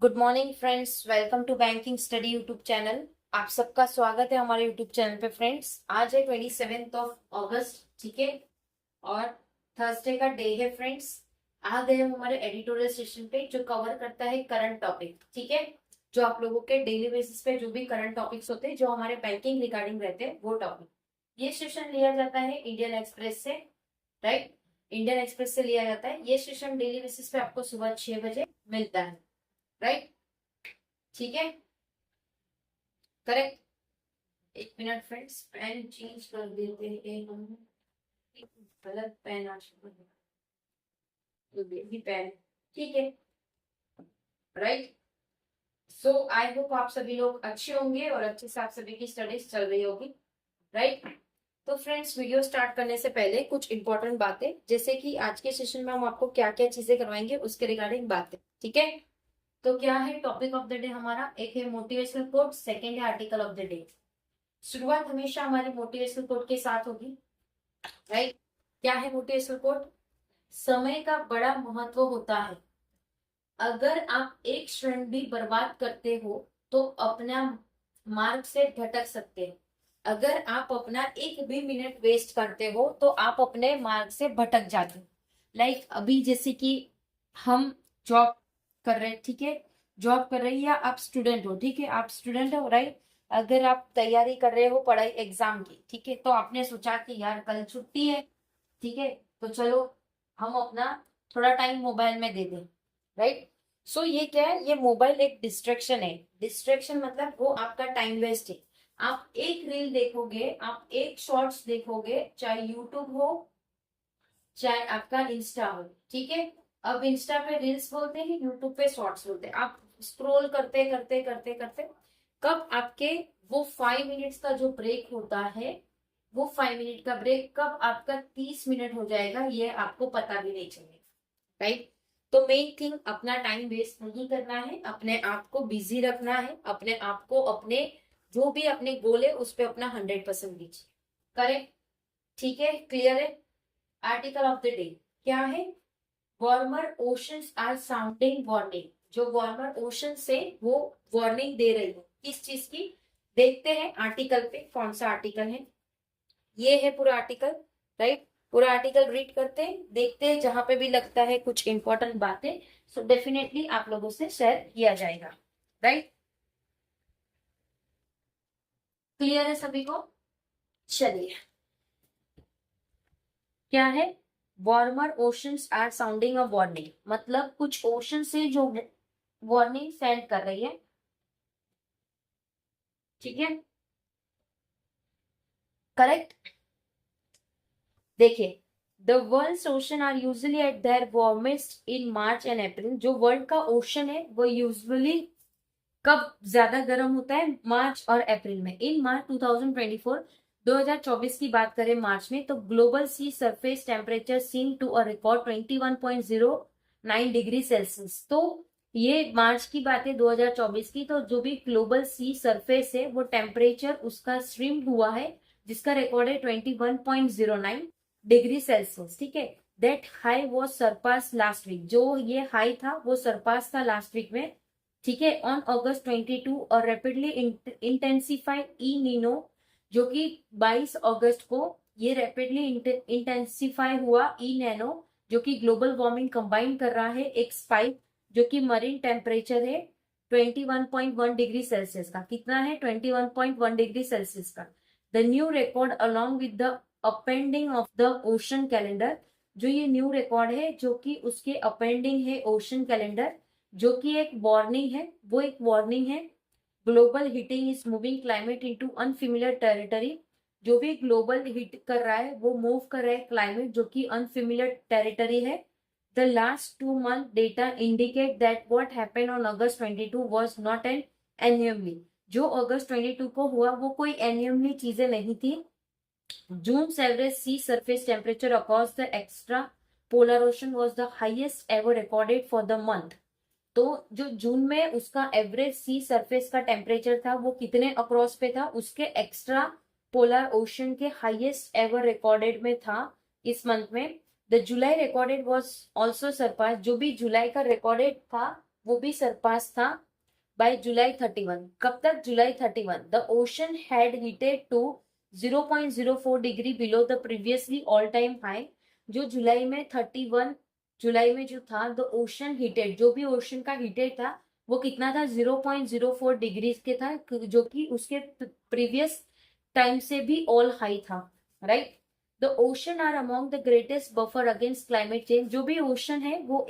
Good morning friends, welcome to banking study YouTube channel. आप सबका स्वागत है हमारे यूट्यूब चैनल पे। फ्रेंड्स, आज है 27 ऑफ अगस्त, ठीक है, और थर्सडे का डे है। फ्रेंड्स, आ गए हम हमारे एडिटोरियल सेशन पे जो कवर करता है करंट टॉपिक, ठीक है, जो आप लोगों के डेली बेसिस पे जो भी करंट टॉपिक्स होते हैं जो हमारे बैंकिंग रिगार्डिंग रहते हैं वो टॉपिक। ये सेशन लिया जाता है इंडियन एक्सप्रेस से, राइट। इंडियन एक्सप्रेस से लिया जाता है। ये सेशन डेली बेसिस पे आपको सुबह 6 बजे मिलता है, राइट, ठीक है, करेक्ट। एक मिनट फ्रेंड्स, पेन चेंज कर देते हैं हम। गलत पेन आज भी पेन, ठीक है, राइट। सो आई होप आप सभी लोग अच्छे होंगे और अच्छे से आप सभी की स्टडीज चल रही होगी, राइट। तो फ्रेंड्स, वीडियो स्टार्ट करने से पहले कुछ इंपॉर्टेंट बातें, जैसे कि आज के सेशन में हम आपको क्या क्या चीजें करवाएंगे उसके रिगार्डिंग बातें, ठीक है। तो क्या है टॉपिक ऑफ द डे हमारा? एक है मोटिवेशनल कोट, सेकंड है आर्टिकल ऑफ द डे। शुरुआत हमेशा हमारे मोटिवेशनल कोट के साथ होगी, राइट। क्या है मोटिवेशनल कोट? समय का बड़ा महत्व होता है। अगर आप एक क्षण भी बर्बाद करते हो तो अपना मार्ग से भटक सकते हैं। अगर आप अपना एक भी मिनट वेस्ट करते हो तो आप अपने मार्ग से भटक जाते हो। लाइक अभी जैसे कि हम जॉब कर रहे हैं, ठीक है, जॉब कर रही है, या आप स्टूडेंट हो, ठीक है, आप स्टूडेंट हो, राइट। अगर आप तैयारी कर रहे हो पढ़ाई एग्जाम की, ठीक है, तो आपने सोचा कि यार कल छुट्टी है, ठीक है, तो चलो हम अपना थोड़ा टाइम मोबाइल में दे दें, राइट। सो ये क्या है? ये मोबाइल एक डिस्ट्रैक्शन है। डिस्ट्रैक्शन मतलब वो आपका टाइम वेस्ट है। आप एक रील देखोगे, आप एक शॉर्ट्स देखोगे, चाहे यूट्यूब हो चाहे आपका इंस्टा हो, ठीक है। अब इंस्टा पे रील्स बोलते हैं, यूट्यूब पे शॉर्ट्स बोलते हैं। आप स्क्रॉल करते करते करते करते कब आपके वो 5 मिनट्स का जो ब्रेक होता है, वो 5 मिनट का ब्रेक कब आपका 30 मिनट हो जाएगा, ये आपको पता भी नहीं चलेगा, राइट। तो मेन थिंग, अपना टाइम वेस्ट नहीं करना है, अपने आप को बिजी रखना है, अपने आप को अपने जो भी अपने गोल है उस पर अपना 100% दीजिए, करेक्ट, ठीक है, क्लियर है। आर्टिकल ऑफ द डे क्या है? Warmer oceans are sounding warning. जो वार्मर ओशन से वो वार्निंग दे रही है, किस चीज की? देखते हैं आर्टिकल पे कौन सा आर्टिकल है। ये है पूरा आर्टिकल, राइट। पूरा आर्टिकल रीड करते हैं, देखते हैं, जहां पे भी लगता है कुछ इंपॉर्टेंट बातें सो डेफिनेटली आप लोगों से शेयर किया जाएगा, राइट। क्लियर है सभी को? चलिए, क्या है? Warmer oceans are sounding a warning, मतलब कुछ ओशन से जो वार्निंग सेंड कर रही है, ठीक है, करेक्ट। देखिए, the world's ocean are usually at their warmest in March and April. जो वर्ल्ड का ओशन है वो यूजुअली कब ज्यादा गर्म होता है? मार्च और अप्रैल में। इन मार्च 2024, 2024 की बात करें मार्च में, तो global sea surface temperature seen to a record 21.09 degree Celsius. तो ये मार्च की बात है 2024 की। तो जो भी ग्लोबल सी सरफेस है वो टेम्परेचर उसका स्ट्रीम हुआ है, जिसका रिकॉर्ड है 21.09 डिग्री सेल्सियस, ठीक है। That high was surpass last week. जो ये हाई था वो सरपास था लास्ट वीक में, ठीक है, ऑन अगस्त 22। और रैपिडली इंटेंसिफाई ई नीनो, जो कि 22 अगस्त को ये रैपिडली इंटेंसिफाई हुआ ई नैनो, जो कि ग्लोबल वार्मिंग कंबाइन कर रहा है एक स्पाइक, जो कि मरीन टेम्परेचर है 21.1 डिग्री सेल्सियस का। कितना है? 21.1 डिग्री सेल्सियस का। The new record along with the appending of the ocean calendar. जो ये न्यू रिकॉर्ड है जो कि उसके अपेंडिंग है ओशन कैलेंडर, जो कि एक वार्निंग है, वो एक वार्निंग है। Global heating is moving climate into unfamiliar territory. जो भी ग्लोबल हीट कर रहा है वो मूव कर रहा है क्लाइमेट जो कि अनफिमिलियर टेरिटरी है। The last 2 month data indicate that what happened on August 22 was not an anomaly. जो अगस्त 22 को हुआ वो कोई एन्यूमली चीजें नहीं थी। June's average sea surface temperature across the extra polar ocean was the highest ever recorded for the month। तो जो जून में उसका एवरेज सी सरफेस का टेम्परेचर था वो कितने अक्रॉस पे था? उसके एक्स्ट्रा पोलर ओशन के हाईएस्ट एवर रिकॉर्डेड में था इस मंथ में। The July recorded was also surpass. जो भी जुलाई का रिकॉर्डेड था वो भी सरपास था बाय जुलाई 31। कब तक? July 31। The ocean had heated to 0.04 degree below the previously all time high. जो जुलाई में 31 जुलाई में जो था, द ओशन हीटेड, जो भी ओशन का हीटेड था वो कितना था? 0.04 डिग्री के था, जो कि उसके प्रीवियस टाइम से भी ऑल हाई था, right. The ocean are among the greatest buffer against climate change. जो भी ओशन है वो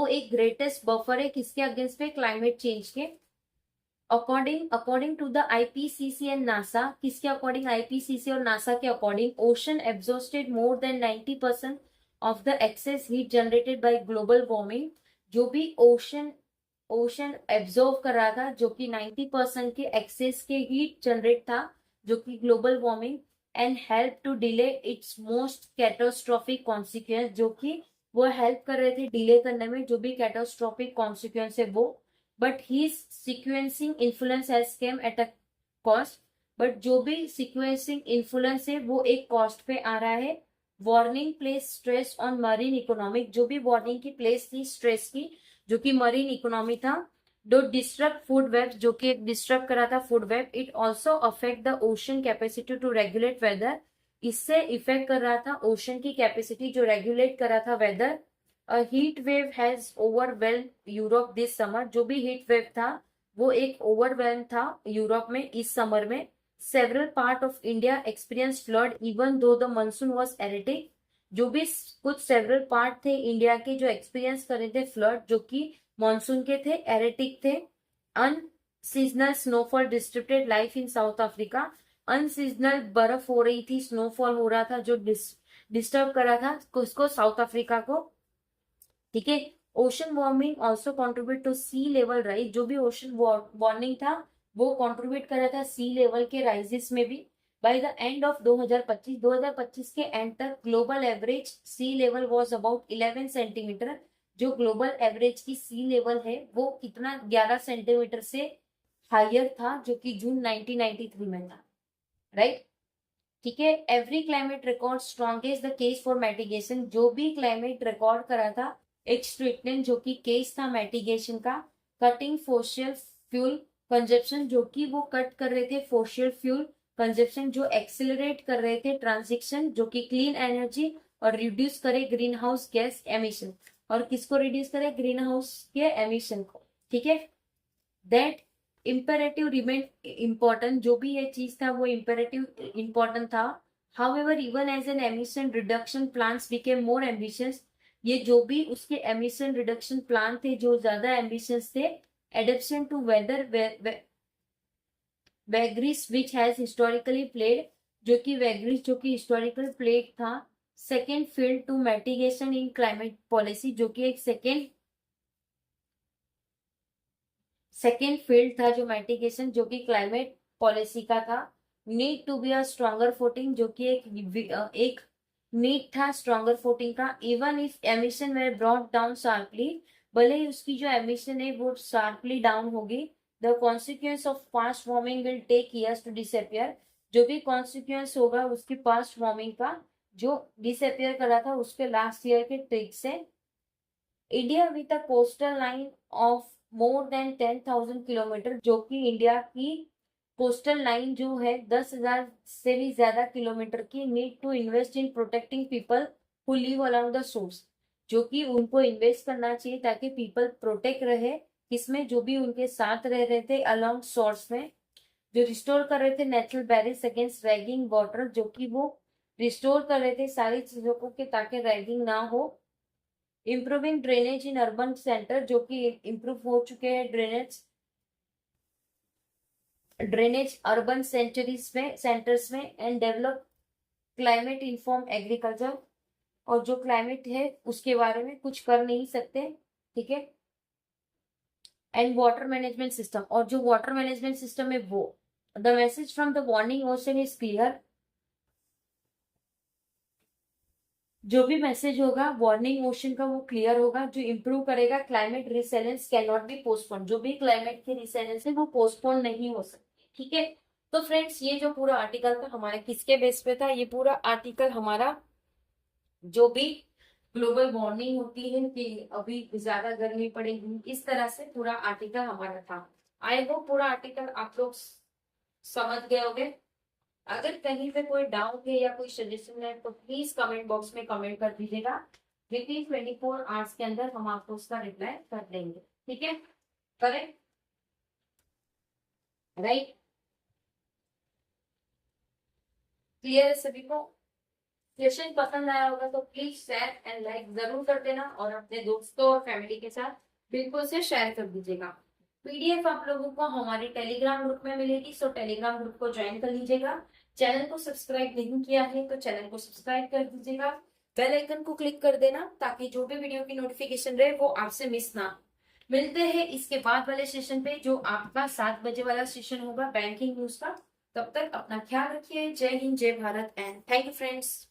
एक ग्रेटेस्ट बफर है किसके अगेंस्ट पे? क्लाइमेट चेंज के। According to the IPCC and NASA, किसके अकॉर्डिंग? आईपीसीसी और नासा के according, ocean absorbed more than 90% of the excess heat generated by global warming. जो भी ओशन एब्जॉर्व कर रहा था, जो कि 90% के एक्सेस के हीट जनरेट था, जो कि global warming, and help to delay its most catastrophic consequence, जो कि वो हेल्प कर रहे थे डिले करने में जो भी कैटास्ट्रोफिक कॉन्सिक्वेंस है वो। But he sequencing influence has came at a cost. But जो भी सीक्वेंसिंग इन्फ्लुएंस है वो एक कॉस्ट पे आ रहा है। Warning place stress on marine economic, जो भी वार्निंग की प्लेस थी स्ट्रेस की, जो कि मरीन इकोनॉमी था। डो डिस्टर्ब फूड वेब, जो कि डिस्टर्ब करा था food web. It also affect the ocean capacity to regulate weather, इससे इफेक्ट कर रहा था ओशन की कैपेसिटी जो रेगुलेट कर रहा था weather. Heat wave has overwhelm Europe this summer, जो भी हीट वेव था वो एक ओवरवेल्म था यूरोप में इस समर में। Several part of India experience flood even though the monsoon was erratic, जो भी कुछ सेवरल पार्ट थे इंडिया के जो एक्सपीरियंस कर रहे थे फ्लड, जो कि मानसून के थे, एरेटिक थे। Unseasonal snowfall distributed life in south Africa, unseasonal बर्फ हो रही थी, स्नोफॉल हो रहा था जो डिस्टर्ब कर रहा था उसको, साउथ अफ्रीका को, ठीक है। Ocean warming also contribute to sea level rise, जो भी ओशन वार्मिंग था वो कॉन्ट्रीब्यूट कर रहा था सी लेवल के राइजेस में भी। बाय द एंड ऑफ 2025 के एंड तक global average sea level was about 11 centimetre. जो ग्लोबल एवरेज की सी लेवल है वो कितना? 11 सेंटीमीटर से हायर था, जो कि जून 1993 में था, राइट। ठीक है। Every climate record strongest the case for mitigation, जो भी क्लाइमेट रिकॉर्ड करा था एक स्टेटमेंट जो कि केस था मैटिगेशन का। कटिंग फोसिल फ्यूल कंजप्शन, जो कि वो कट कर रहे थे फोसिल फ्यूल कंजप्शन, जो एक्सेलरेट कर रहे थे ट्रांजिशन, जो कि क्लीन एनर्जी, और रिड्यूस करे ग्रीन हाउस गैस एमिशन। और किसको रिड्यूस करे? ग्रीन हाउस के एमिशन को, ठीक है। दैट इम्पेरेटिव रिमेन इम्पोर्टेंट, जो भी ये चीज था वो इम्पेरेटिव इम्पोर्टेंट था। However even as an emission reduction plans became more ambitious, ये जो भी उसके एमिशन रिडक्शन प्लान थे जो ज्यादा एम्बिशियस थे। Adaptation to weather vagaries which has historically played, जो कि वैग्रिस जो कि हिस्टोरिकल प्लेड था। सेकेंड फील्ड to mitigation in climate policy, जो कि एक सेकेंड फील्ड था जो मैटिगेशन, जो कि क्लाइमेट पॉलिसी का था। Need to be a stronger footing, जो कि एक नीड था स्ट्रॉन्गर फुटिंग का। Even if emission were brought down sharply, भले ही उसकी जो एमिशन है वो शार्पली डाउन होगी। The consequence of past warming will take years to disappear, जो भी कॉन्सिक्वेंस होगा उसकी पास्ट वार्मिंग का जो डिसअपियर कर रहा था उसके लास्ट ईयर के ट्रिक से। India with a coastal line of more than 10,000 kilometre, जो कि इंडिया की कोस्टल लाइन जो है 10,000 से भी ज्यादा किलोमीटर की। Need to invest in protecting people who live along the source, जो कि उनको इन्वेस्ट करना चाहिए ताकि पीपल प्रोटेक्ट रहे, किसमें? जो भी उनके साथ रह रहे थे अलोंग सोर्स में। जो रिस्टोर कर रहे थे natural barriers against ragging water, जो कि वो रिस्टोर कर रहे थे सारी चीजों को कि ताकि रैगिंग ना हो। Improving drainage in urban centre, जो कि इम्प्रूव हो चुके हैं ड्रेनेज अर्बन सेंटर्स में। And develop climate inform agriculture, और जो क्लाइमेट है उसके बारे में कुछ कर नहीं सकते, ठीक है। एंड वाटर मैनेजमेंट सिस्टम, और जो वाटर मैनेजमेंट सिस्टम है वो। The message from the warning ocean is clear, जो भी मैसेज होगा वार्निंग ओशन का वो क्लियर होगा, जो इंप्रूव करेगा climate रिसेलेंस can not be postpone, जो भी क्लाइमेट की रिसेलेंस है वो पोस्टपोन नहीं हो सकती, ठीक है। तो फ्रेंड्स ये जो पूरा आर्टिकल था हमारे किसके बेस पे था? ये पूरा आर्टिकल हमारा जो भी ग्लोबल वार्मिंग होती है कि अभी ज्यादा गर्मी पड़ेगी, इस तरह से पूरा आर्टिकल हमारा था। आई होप पूरा आर्टिकल आप लोग समझ गए होंगे। अगर कहीं पे कोई डाउट है या कोई सजेशन है तो प्लीज कमेंट बॉक्स में कमेंट कर दीजिएगा। विद इन 24 आवर्स के अंदर हम आपको उसका रिप्लाई कर देंगे। ठीक है, करेक्ट, राइट, क्लियर है सभी को? सेशन पसंद आया होगा तो प्लीज शेयर एंड लाइक जरूर कर देना और अपने दोस्तों और फैमिली के साथ बिल्कुल से शेयर कर दीजिएगा। पीडीएफ आप लोगों को हमारे टेलीग्राम ग्रुप में मिलेगी, सो टेलीग्राम ग्रुप को ज्वाइन कर लीजिएगा। चैनल को सब्सक्राइब नहीं किया है तो चैनल को सब्सक्राइब कर दीजिएगा। बेल आइकन को क्लिक कर देना ताकि जो भी वीडियो की नोटिफिकेशन रहे वो आपसे मिस ना। मिलते हैं इसके बाद वाले सेशन पे, जो आपका 7 बजे वाला सेशन होगा बैंकिंग न्यूज का। तब तक अपना ख्याल रखिए। जय हिंद, जय Bharat and thank you friends.